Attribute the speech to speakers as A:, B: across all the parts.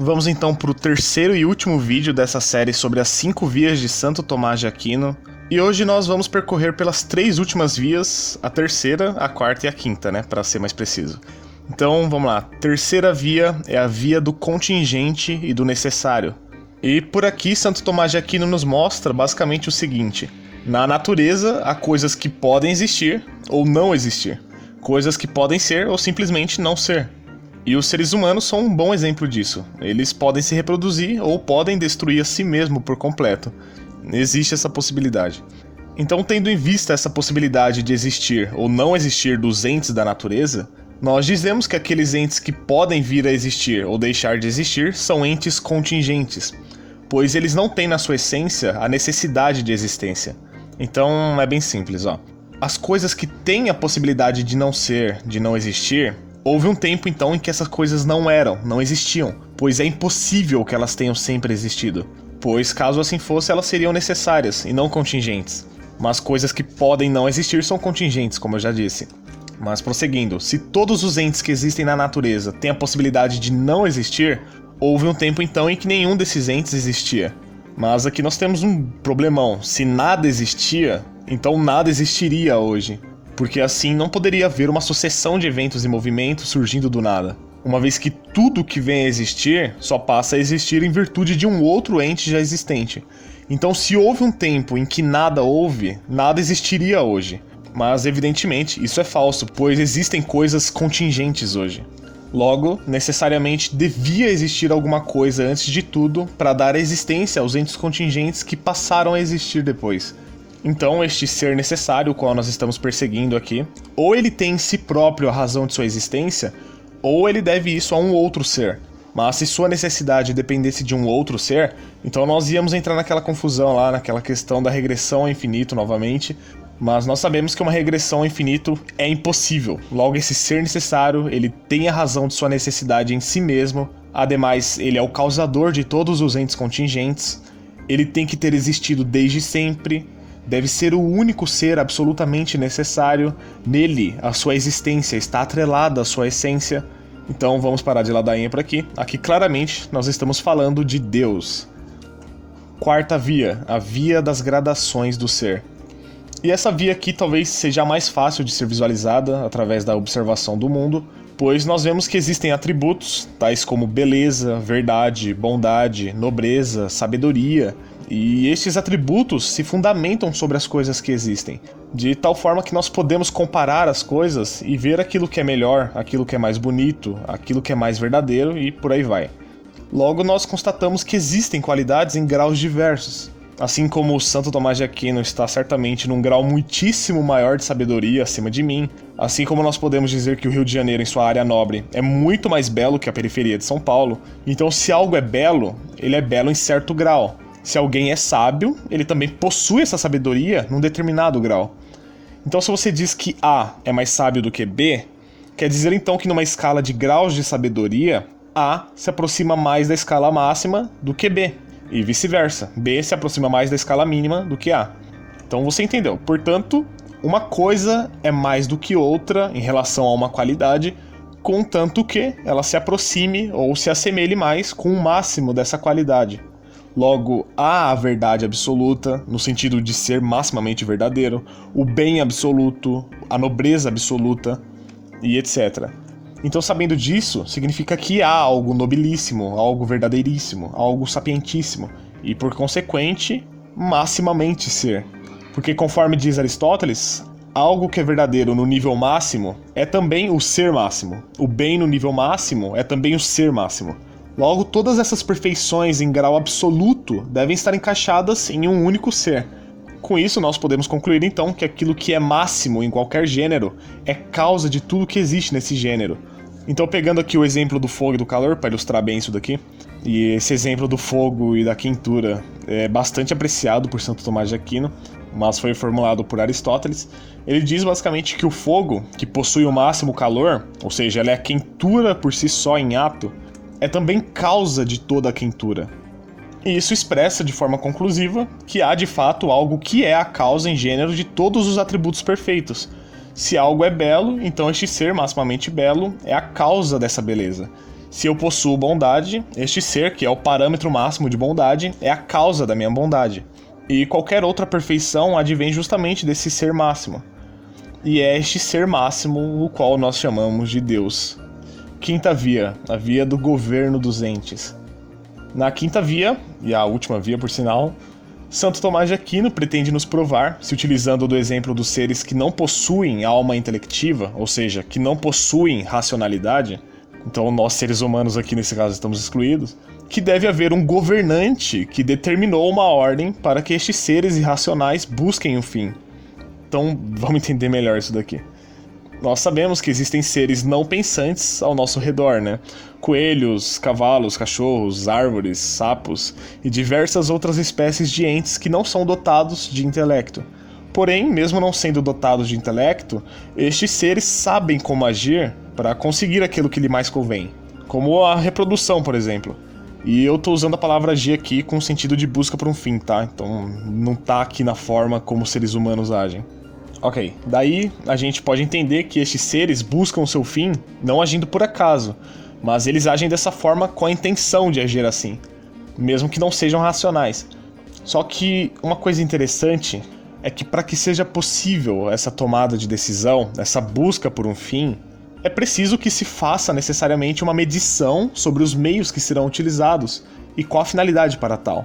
A: Vamos então para o terceiro e último vídeo dessa série sobre as 5 vias de Santo Tomás de Aquino. E hoje nós vamos percorrer pelas 3 últimas vias, a terceira, a quarta e a quinta, né, para ser mais preciso. Então vamos lá, terceira via é a via do contingente e do necessário. E por aqui Santo Tomás de Aquino nos mostra basicamente o seguinte: na natureza há coisas que podem existir ou não existir, coisas que podem ser ou simplesmente não ser. E os seres humanos são um bom exemplo disso. Eles podem se reproduzir ou podem destruir a si mesmo por completo. Existe essa possibilidade. Então, tendo em vista essa possibilidade de existir ou não existir dos entes da natureza, nós dizemos que aqueles entes que podem vir a existir ou deixar de existir são entes contingentes, pois eles não têm na sua essência a necessidade de existência. Então, é bem simples, ó. As coisas que têm a possibilidade de não ser, de não existir, houve um tempo então em que essas coisas não existiam, pois é impossível que elas tenham sempre existido, pois caso assim fosse elas seriam necessárias e não contingentes. Mas coisas que podem não existir são contingentes, como eu já disse. Mas prosseguindo, se todos os entes que existem na natureza têm a possibilidade de não existir, houve um tempo então em que nenhum desses entes existia. Mas aqui nós temos um problemão: se nada existia, então nada existiria hoje. Porque assim não poderia haver uma sucessão de eventos e movimentos surgindo do nada, uma vez que tudo que vem a existir só passa a existir em virtude de um outro ente já existente. Então, se houve um tempo em que nada houve, nada existiria hoje. Mas evidentemente isso é falso, pois existem coisas contingentes hoje. Logo, necessariamente devia existir alguma coisa antes de tudo para dar existência aos entes contingentes que passaram a existir depois. Então, este ser necessário, o qual nós estamos perseguindo aqui, ou ele tem em si próprio a razão de sua existência, ou ele deve isso a um outro ser. Mas se sua necessidade dependesse de um outro ser, então nós íamos entrar naquela confusão lá, naquela questão da regressão ao infinito novamente. Mas nós sabemos que uma regressão ao infinito é impossível. Logo, esse ser necessário, ele tem a razão de sua necessidade em si mesmo. Ademais, ele é o causador de todos os entes contingentes. Ele tem que ter existido desde sempre. Deve ser o único ser absolutamente necessário. Nele, a sua existência está atrelada à sua essência. Então vamos parar de ladainha por aqui. Aqui claramente nós estamos falando de Deus. Quarta via, a via das gradações do ser. E essa via aqui talvez seja a mais fácil de ser visualizada através da observação do mundo, pois nós vemos que existem atributos, tais como beleza, verdade, bondade, nobreza, sabedoria. E estes atributos se fundamentam sobre as coisas que existem, de tal forma que nós podemos comparar as coisas e ver aquilo que é melhor, aquilo que é mais bonito, aquilo que é mais verdadeiro e por aí vai. Logo, nós constatamos que existem qualidades em graus diversos. Assim como o Santo Tomás de Aquino está certamente num grau muitíssimo maior de sabedoria acima de mim, assim como nós podemos dizer que o Rio de Janeiro, em sua área nobre, é muito mais belo que a periferia de São Paulo. Então, se algo é belo, ele é belo em certo grau. Se alguém é sábio, ele também possui essa sabedoria num determinado grau. Então, se você diz que A é mais sábio do que B, quer dizer então que numa escala de graus de sabedoria, A se aproxima mais da escala máxima do que B, e vice-versa. B se aproxima mais da escala mínima do que A. Então você entendeu. Portanto, uma coisa é mais do que outra em relação a uma qualidade, contanto que ela se aproxime ou se assemelhe mais com o máximo dessa qualidade. Logo, há a verdade absoluta, no sentido de ser maximamente verdadeiro, o bem absoluto, a nobreza absoluta e etc. Então, sabendo disso, significa que há algo nobilíssimo, algo verdadeiríssimo, algo sapientíssimo, e por consequente, maximamente ser. Porque conforme diz Aristóteles, algo que é verdadeiro no nível máximo é também o ser máximo. O bem no nível máximo é também o ser máximo. Logo, todas essas perfeições em grau absoluto devem estar encaixadas em um único ser. Com isso, nós podemos concluir então que aquilo que é máximo em qualquer gênero é causa de tudo que existe nesse gênero. Então, pegando aqui o exemplo do fogo e do calor, para ilustrar bem isso daqui, e esse exemplo do fogo e da quentura é bastante apreciado por Santo Tomás de Aquino, mas foi formulado por Aristóteles. Ele diz basicamente que o fogo, que possui o máximo calor, ou seja, ela é a quentura por si só em ato, é também causa de toda a quentura. E isso expressa de forma conclusiva que há de fato algo que é a causa em gênero de todos os atributos perfeitos. Se algo é belo, então este ser maximamente belo é a causa dessa beleza. Se eu possuo bondade, este ser, que é o parâmetro máximo de bondade, é a causa da minha bondade. E qualquer outra perfeição advém justamente desse ser máximo. E é este ser máximo o qual nós chamamos de Deus. Quinta via, a via do governo dos entes. Na quinta via, e a última via por sinal, Santo Tomás de Aquino pretende nos provar, se utilizando do exemplo dos seres que não possuem alma intelectiva, ou seja, que não possuem racionalidade, então nós seres humanos aqui nesse caso estamos excluídos, que deve haver um governante que determinou uma ordem para que estes seres irracionais busquem o fim. Então vamos entender melhor isso daqui. Nós sabemos que existem seres não pensantes ao nosso redor, né? Coelhos, cavalos, cachorros, árvores, sapos e diversas outras espécies de entes que não são dotados de intelecto. Porém, mesmo não sendo dotados de intelecto, estes seres sabem como agir para conseguir aquilo que lhe mais convém. Como a reprodução, por exemplo. E eu tô usando a palavra agir aqui com o sentido de busca por um fim, tá? Então não tá aqui na forma como os seres humanos agem. Ok, daí a gente pode entender que estes seres buscam o seu fim não agindo por acaso, mas eles agem dessa forma com a intenção de agir assim, mesmo que não sejam racionais. Só que uma coisa interessante é que para que seja possível essa tomada de decisão, essa busca por um fim, é preciso que se faça necessariamente uma medição sobre os meios que serão utilizados e qual a finalidade para tal.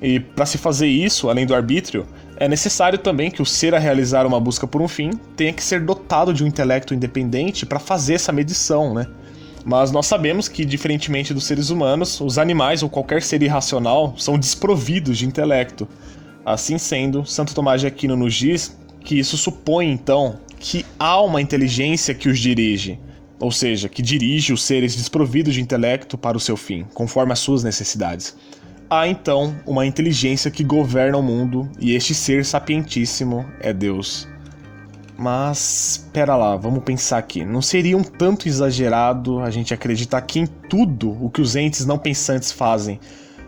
A: E para se fazer isso, além do arbítrio, é necessário também que o ser a realizar uma busca por um fim tenha que ser dotado de um intelecto independente para fazer essa medição, né? Mas nós sabemos que, diferentemente dos seres humanos, os animais ou qualquer ser irracional são desprovidos de intelecto. Assim sendo, Santo Tomás de Aquino nos diz que isso supõe, então, que há uma inteligência que os dirige, ou seja, que dirige os seres desprovidos de intelecto para o seu fim, conforme as suas necessidades. Há então uma inteligência que governa o mundo e este ser sapientíssimo é Deus. Mas, pera lá, vamos pensar aqui. Não seria um tanto exagerado a gente acreditar que em tudo o que os entes não pensantes fazem,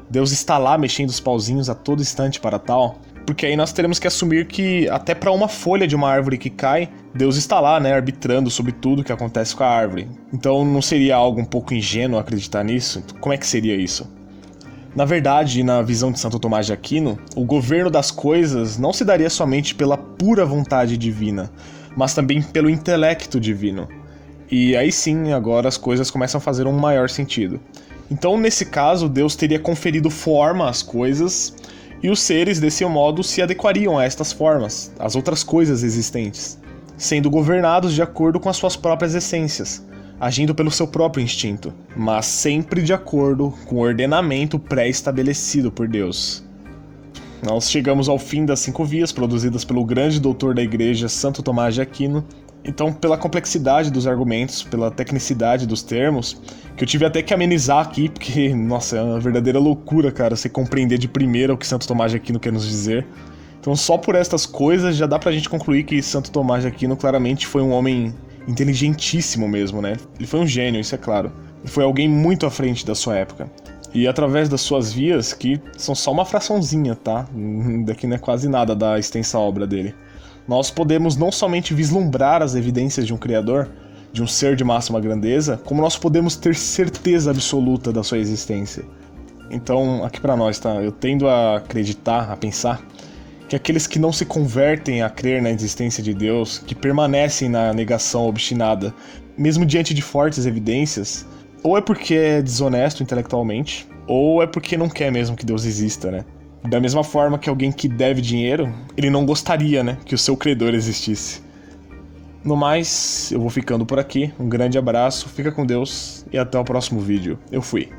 A: Deus está lá mexendo os pauzinhos a todo instante para tal? Porque aí nós teremos que assumir que até para uma folha de uma árvore que cai, Deus está lá, né, arbitrando sobre tudo que acontece com a árvore. Então não seria algo um pouco ingênuo acreditar nisso? Como é que seria isso? Na verdade, na visão de Santo Tomás de Aquino, o governo das coisas não se daria somente pela pura vontade divina, mas também pelo intelecto divino. E aí sim, agora as coisas começam a fazer um maior sentido. Então, nesse caso, Deus teria conferido forma às coisas, e os seres, desse modo, se adequariam a estas formas, às outras coisas existentes, sendo governados de acordo com as suas próprias essências, agindo pelo seu próprio instinto, mas sempre de acordo com o ordenamento pré-estabelecido por Deus. Nós chegamos ao fim das 5 vias produzidas pelo grande doutor da igreja Santo Tomás de Aquino. Então, pela complexidade dos argumentos, pela tecnicidade dos termos, que eu tive até que amenizar aqui, porque, nossa, é uma verdadeira loucura, cara, você compreender de primeira o que Santo Tomás de Aquino quer nos dizer. Então, só por estas coisas já dá pra gente concluir que Santo Tomás de Aquino claramente foi um homem inteligentíssimo mesmo, né? Ele foi um gênio, isso é claro. Ele foi alguém muito à frente da sua época. E através das suas vias, que são só uma fraçãozinha, tá? Daqui não é quase nada da extensa obra dele. Nós podemos não somente vislumbrar as evidências de um criador, de um ser de máxima grandeza, como nós podemos ter certeza absoluta da sua existência. Então, aqui pra nós, tá? Eu tendo a acreditar, a pensar, que aqueles que não se convertem a crer na existência de Deus, que permanecem na negação obstinada, mesmo diante de fortes evidências, ou é porque é desonesto intelectualmente, ou é porque não quer mesmo que Deus exista, né? Da mesma forma que alguém que deve dinheiro, ele não gostaria, né, que o seu credor existisse. No mais, eu vou ficando por aqui. Um grande abraço, fica com Deus e até o próximo vídeo. Eu fui.